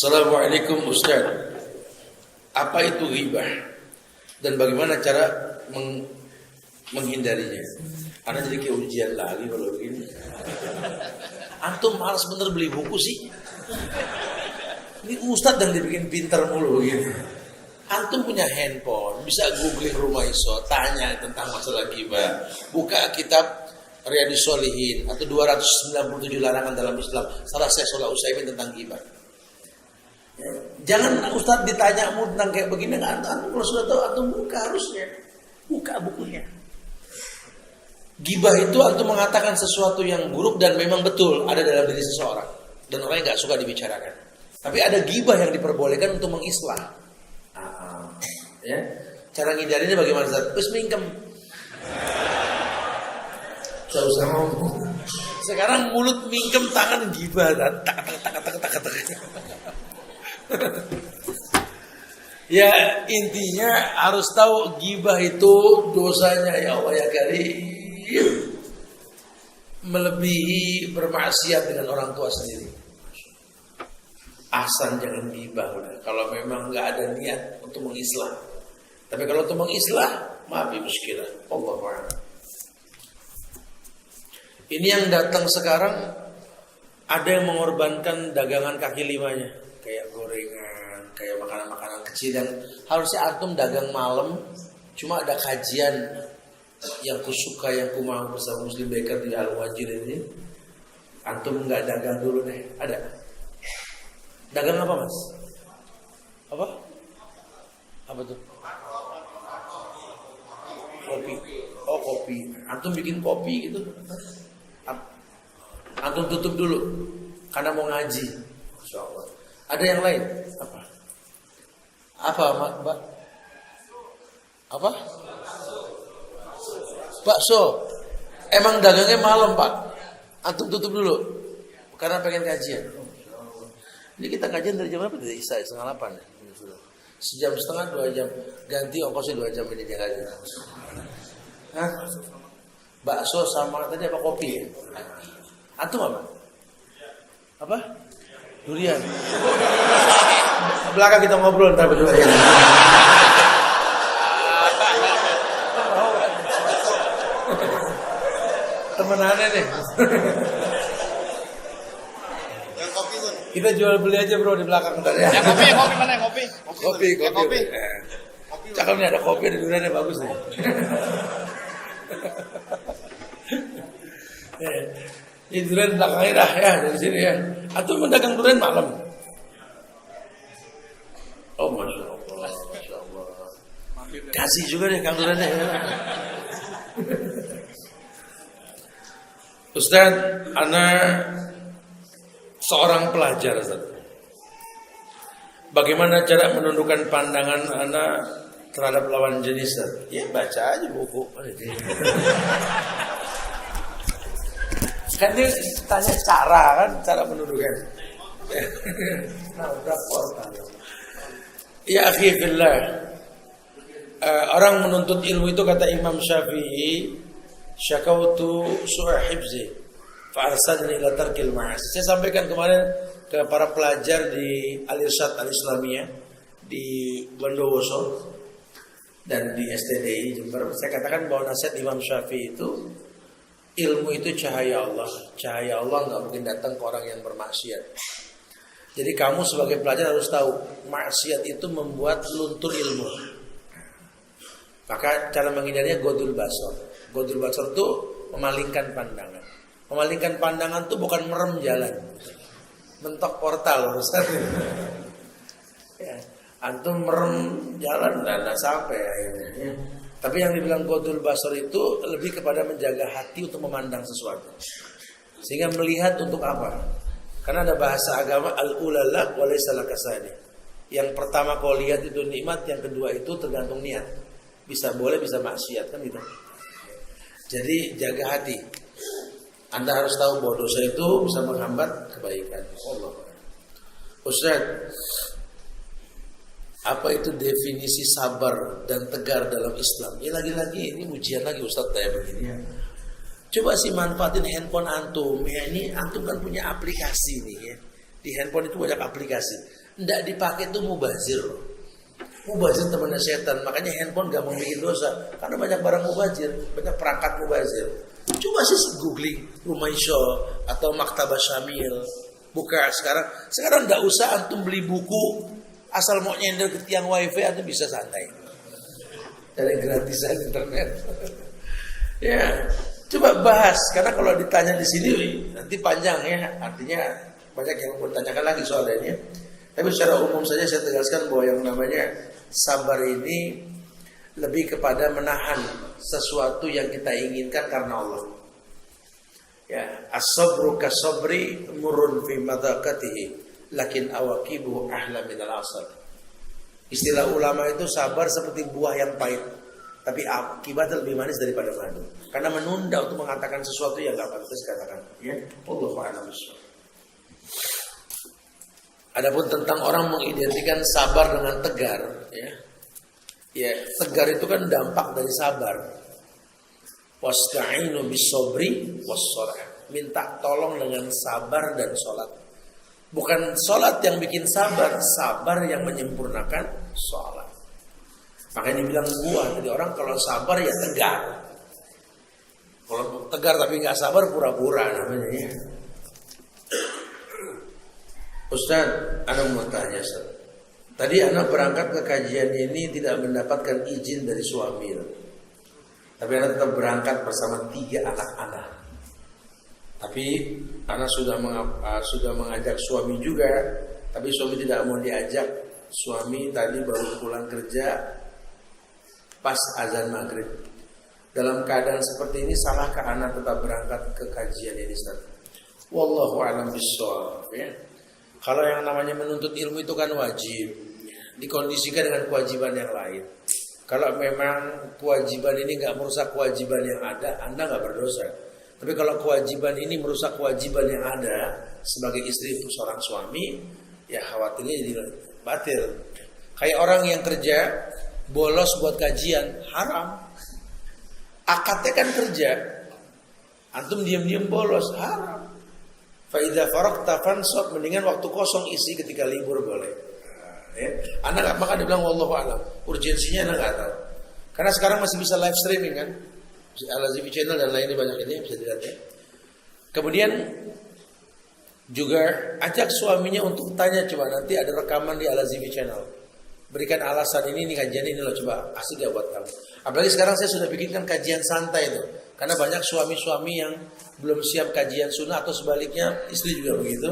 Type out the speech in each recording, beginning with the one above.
Assalamualaikum Ustaz. Apa itu ghibah dan bagaimana cara menghindarinya? Karena jadi kayak ujian lagi kalau begini. Antum malas bener beli buku sih. Ini Ustaz yang dibikin pintar mulu begini. Antum punya handphone, bisa googling Rumah Iso, tanya tentang masalah ghibah. Buka kitab Riyadhus Shalihin atau 297 larangan dalam Islam. Salah saya Shalih Utsaimin tentang ghibah. Jangan Ustaz ditanya tentang kayak begini, antum kalau sudah tahu antum buka harusnya. Buka bukunya. Ghibah itu antum mengatakan sesuatu yang buruk dan memang betul ada dalam diri seseorang dan orang yang nggak suka dibicarakan. Tapi ada ghibah yang diperbolehkan untuk mengislah. Ya, cara ngindarinnya bagaimana Ustaz? Terus mingkem. Sekarang mulut mingkem, tangan ghibah. Ya intinya harus tahu ghibah itu dosanya ya Allah ya Karim melebihi bermaksiat dengan orang tua sendiri. Ahsan jangan ghibah udah. Kalau memang nggak ada niat untuk mengislah. Tapi kalau untuk mengislah, maafi muskilah. Allahu a'lam. Ini yang datang sekarang ada yang mengorbankan dagangan kaki limanya, kayak gorengan, kayak makanan-makanan kecil yang harusnya antum dagang malam, cuma ada kajian yang kusuka yang kumau bersama Muslim Baker di Al-Wajir ini. Antum nggak dagang dulu deh, ada. Dagang apa mas? Apa? Apa tuh? Kopi. Oh kopi. Antum bikin kopi gitu. Antum tutup dulu karena mau ngaji. Insyaallah. Ada yang lain? Apa? Apa Mbak? Apa? Bakso. Emang dagangnya malam Pak. Antum tutup dulu karena pengen kajian. Ini kita kajian dari jam berapa? Dari Isya 7:30 ya. Sejam setengah 2 jam. Ganti ongkosnya 2 jam ini dia kajian. Hah? Bakso sama tadi apa kopi ya? Antum apa? Apa? Durian. Belakang kita ngobrol ntar berdua ya. Temenannya nih. Kita jual beli aja bro di belakang ntar ya. Yang kopi mana yang kopi? Kopi. Cakep nih ada kopi ada duriannya bagus nih. Ini durian belakangnya dah ya dari sini ya. Atau mendagang durian malam. Oh masya Allah. Kasih juga deh kang duriannya. Ya. Ustaz, anak seorang pelajar Ustaz. Bagaimana cara menundukkan pandangan anak terhadap lawan jenis Ustaz? Ya baca aja buku. Kan dia tanya cara menundukkan. Nah, udah portal. Ya akhi fillah. Orang menuntut ilmu itu kata Imam Syafi'i, syakautu su'a hifzi fa arsalni ila tarkil ma'asi. Saya sampaikan kemarin ke para pelajar di Al-Irsyad Al-Islamiyah di Bondowoso dan di STDI Jember. Saya katakan bahwa nasihat Imam Syafi'i itu ilmu itu cahaya Allah. Cahaya Allah nggak mungkin datang ke orang yang bermaksiat. Jadi kamu sebagai pelajar harus tahu maksiat itu membuat luntur ilmu. Maka cara menghindarinya godul basar. Godul basar itu memalingkan pandangan. Memalingkan pandangan itu bukan merem jalan, mentok portal Ustaz. Ya, antum merem jalan nggak sampai akhirnya. Tapi yang dibilang godul basar itu lebih kepada menjaga hati untuk memandang sesuatu. Sehingga melihat untuk apa? Karena ada bahasa agama al-ulala wa laysa lakasani. Yang pertama kau lihat itu nikmat, yang kedua itu tergantung niat. Bisa boleh, bisa maksiat kan gitu. Jadi jaga hati. Anda harus tahu bahwa dosa itu bisa menghambat kebaikan. Allah. Ustaz, apa itu definisi sabar dan tegar dalam Islam? Ya lagi-lagi ini ujian lagi Ustaz kayak begini ya. Coba sih manfaatin handphone antum. Ya ini antum kan punya aplikasi nih ya. Di handphone itu banyak aplikasi. Nggak dipakai itu mubazir. Mubazir temannya setan. Makanya handphone gampang bikin dosa. Karena banyak barang mubazir, banyak perangkat mubazir. Coba sih googling Rumaisho atau Maktabah Syamil. Buka sekarang nggak usah antum beli buku, asal mau nyender ke tiang wifi atau bisa santai. Dari gratisan internet. Ya, coba bahas karena kalau ditanya di sini nanti panjang ya. Artinya banyak yang mau tanyakan lagi soalnya. Tapi secara umum saja saya tegaskan bahwa yang namanya sabar ini lebih kepada menahan sesuatu yang kita inginkan karena Allah. Ya, as-sabru kas-sabri murun fi madaqatihi, lakin awaqibu ahla minal asal. Istilah ulama itu sabar seperti buah yang pahit, tapi akibatnya lebih manis daripada madu. Karena menunda untuk mengatakan sesuatu yang enggak pantas katakan. Ya, Allahu a'lam bishawab. Adapun tentang orang mengidentikan sabar dengan tegar, ya. Ya, tegar itu kan dampak dari sabar. Wasta'inu bis-sabri was-shalah. Minta tolong dengan sabar dan sholat. Bukan sholat yang bikin sabar, sabar yang menyempurnakan sholat. Makanya dibilang buah. Jadi orang kalau sabar ya tegar. Kalau tegar tapi nggak sabar pura-pura namanya ya. Ustaz, ana mau tanya Ustaz. Tadi ana berangkat ke kajian ini tidak mendapatkan izin dari suami. Tapi ana tetap berangkat bersama 3 anak ana. Tapi ana sudah mengajak suami juga, tapi suami tidak mau diajak. Suami tadi baru pulang kerja pas azan maghrib. Dalam keadaan seperti ini salahkah ana tetap berangkat ke kajian ini Ustaz? Wallahu a'lam bishawab ya. Kalau yang namanya menuntut ilmu itu kan wajib, dikondisikan dengan kewajiban yang lain. Kalau memang kewajiban ini nggak merusak kewajiban yang ada, Anda nggak berdosa. Tapi kalau kewajiban ini merusak kewajiban yang ada sebagai istri untuk seorang suami, ya khawatirnya jadi batil. Kayak orang yang kerja bolos buat kajian haram. Akadnya kan kerja, antum diam-diam bolos haram. Faidah faraqta fansab, mendingan waktu kosong isi ketika libur boleh. Ya. Anak nggak makan dibilang wallahu a'lam. Urgensinya anak nggak tahu. Karena sekarang masih bisa live streaming kan, Al-Azifi Channel dan lainnya banyak ini bisa dilihat ya. Kemudian juga ajak suaminya untuk tanya, coba nanti ada rekaman di Al-Azifi Channel. Berikan alasan ini kajian ini loh, coba asik gak buat kamu. Apalagi sekarang saya sudah bikinkan kajian santai tuh. Karena banyak suami-suami yang belum siap kajian sunnah atau sebaliknya istri juga begitu.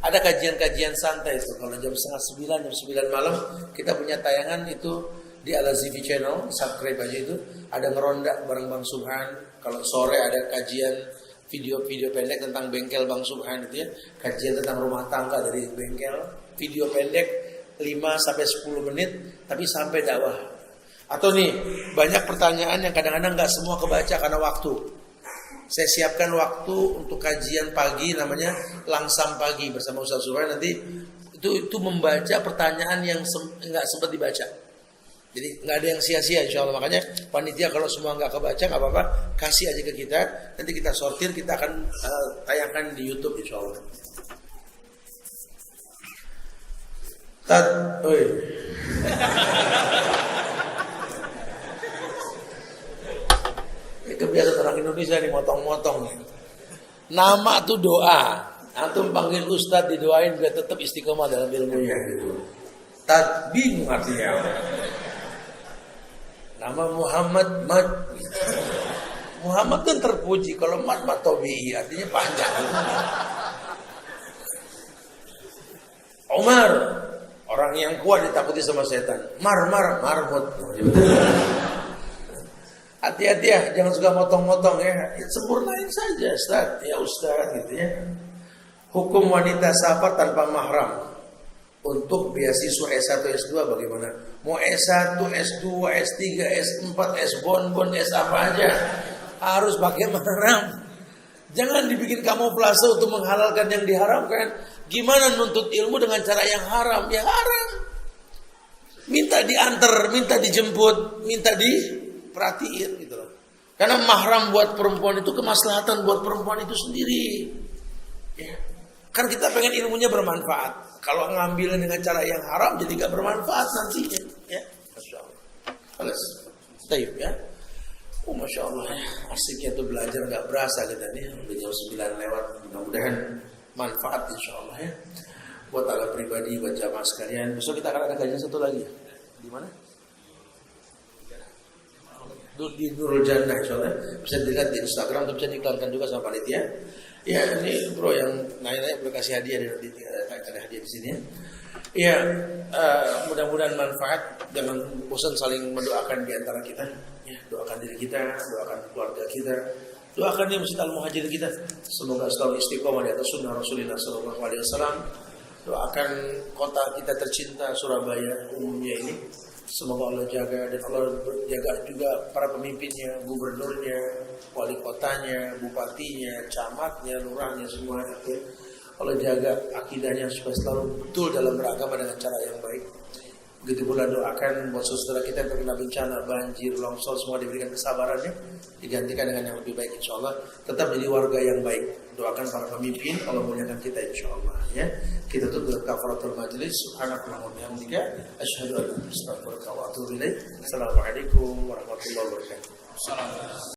Ada kajian-kajian santai itu. Kalau jam 8:30, jam 9 malam kita punya tayangan itu di Al-Azifi Channel, subscribe aja itu. Ada ngeronda bareng Bang Subhan. Kalau sore ada kajian video-video pendek tentang bengkel Bang Subhan itu ya. Kajian tentang rumah tangga dari bengkel. Video pendek 5-10 menit tapi sampai dakwah. Atau nih banyak pertanyaan yang kadang-kadang nggak semua kebaca karena waktu. Saya siapkan waktu untuk kajian pagi namanya Langsam Pagi bersama Ustaz Subhan. Nanti itu membaca pertanyaan yang nggak sempat dibaca. Jadi nggak ada yang sia-sia insya Allah. Makanya panitia kalau semua nggak kebaca nggak apa-apa, kasih aja ke kita. Nanti kita sortir, kita akan tayangkan di YouTube insya Allah. Kebiasaan orang Indonesia nih motong-motong. Nama tuh doa. Antum panggil ustadz didoain biar tetap istiqomah dalam ilmunya gitu. Bingung artinya. Nama Muhammad kan terpuji. Kalau Mat Tobi artinya panjang. Umar, orang yang kuat ditakuti sama setan. Marmut. Hati-hati ya, jangan suka motong-motong ya. Sempurnain saja Ustaz, ya Ustaz gitu ya. Hukum wanita safar tanpa mahram untuk beasiswa S1, S2 bagaimana? Mau S1, S2, S3, S4, S-Bon, S apa aja harus pakai mahram. Jangan dibikin kamuflase untuk menghalalkan yang diharamkan. Gimana nuntut ilmu dengan cara yang haram? Ya haram. Minta diantar, minta dijemput, minta diperhatiin gitu loh. Karena mahram buat perempuan itu kemaslahatan buat perempuan itu sendiri. Ya. Kan kita pengen ilmunya bermanfaat. Kalau ngambil dengan cara yang haram jadi gak bermanfaat nantinya. Ya, Masya Allah. Alas, taib ya. Oh Masya Allah ya. Asiknya tuh belajar gak berasa kita nih. Udah jam 9 lewat. Mudah-mudahan manfaat insya Allah ya. Buat ala pribadi, buat jamaah sekalian. Besok kita akan ada kajian satu lagi ya. Di mana? Di Nurul Jannah insya Allah. Bisa dilihat di Instagram atau bisa diiklankan juga sama panitia. Ya ini bro yang nanya-nanya boleh kasih hadiah ada hadiah di sini ya. Ya mudah-mudahan manfaat. Jangan bosan saling mendoakan di antara kita. Ya doakan diri kita, doakan keluarga kita, doakan yang Masjid Al-Muhajirin kita. Semoga selalu istiqomah di atas sunnah Rasulullah SAW. Doakan kota kita tercinta Surabaya umumnya ini. Semoga Allah jaga dan Allah jaga juga para pemimpinnya, gubernurnya, wali kotanya, bupatinya, camatnya, lurahnya semua. Ya. Allah jaga akidahnya supaya selalu betul dalam beragama dengan cara yang baik. Begitu pula doakan buat saudara kita yang terkena bencana, banjir, longsor, semua diberikan kesabarannya, digantikan dengan yang lebih baik insya Allah. Tetap jadi warga yang baik. Doakan para pemimpin, Allah muliakan kita insya Allah. Ya, kita tutup kafaratul majlis. Subhanallah wa bihamdika, asyhadu an la ilaha illa anta, astaghfiruka wa atubu ilaik. Assalamualaikum warahmatullahi wabarakatuh.